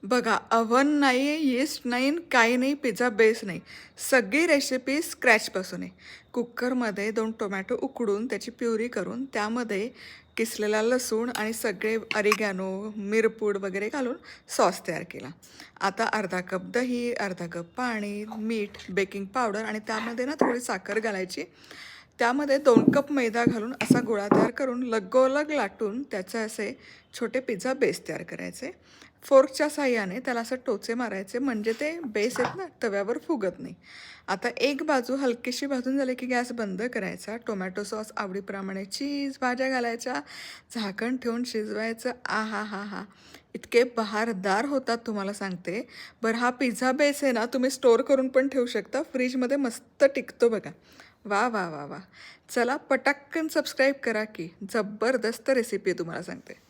बघा, अव्हन नाही आहे, यीस्ट नाही, काही नाही, पिझ्झा बेस नाही. सगळी रेसिपी स्क्रॅचपासून आहे. कुकरमध्ये 2 टोमॅटो उकडून त्याची प्युरी करून त्यामध्ये किसलेला लसूण आणि सगळे अरिगॅनो, मिरपूड वगैरे घालून सॉस तयार केला. आता अर्धा कप दही, अर्धा कप पाणी, मीठ, बेकिंग पावडर आणि त्यामध्ये ना थोडी साखर घालायची. त्यामध्ये 2 कप मैदा घालून असा गोळा तयार करून लगोलग लाटून त्याचे असे छोटे पिझ्झा बेस तयार करायचे. फोर्कच्या साहाय्याने त्याला असं टोचे मारायचे म्हणजे ते बेस आहेत ना तव्यावर फुगत नाही. आता एक बाजू हलकीशी भाजून झाली की गॅस बंद करायचा. टोमॅटो सॉस आवडीप्रमाणे, चीज, भाज्या घालायच्या, झाकण ठेवून शिजवायचं. आहाहाहा! इतके बहारदार होतात तुम्हाला सांगते. बरं हा पिझ्झा बेस आहे ना तुम्ही स्टोअर करून पण ठेवू शकता. फ्रीजमध्ये मस्त टिकतो बघा. वाह, वाह, वाह, वाह! चला पटाक्कन सबस्क्राईब करा की. जबरदस्त रेसिपी आहे तुम्हाला सांगते.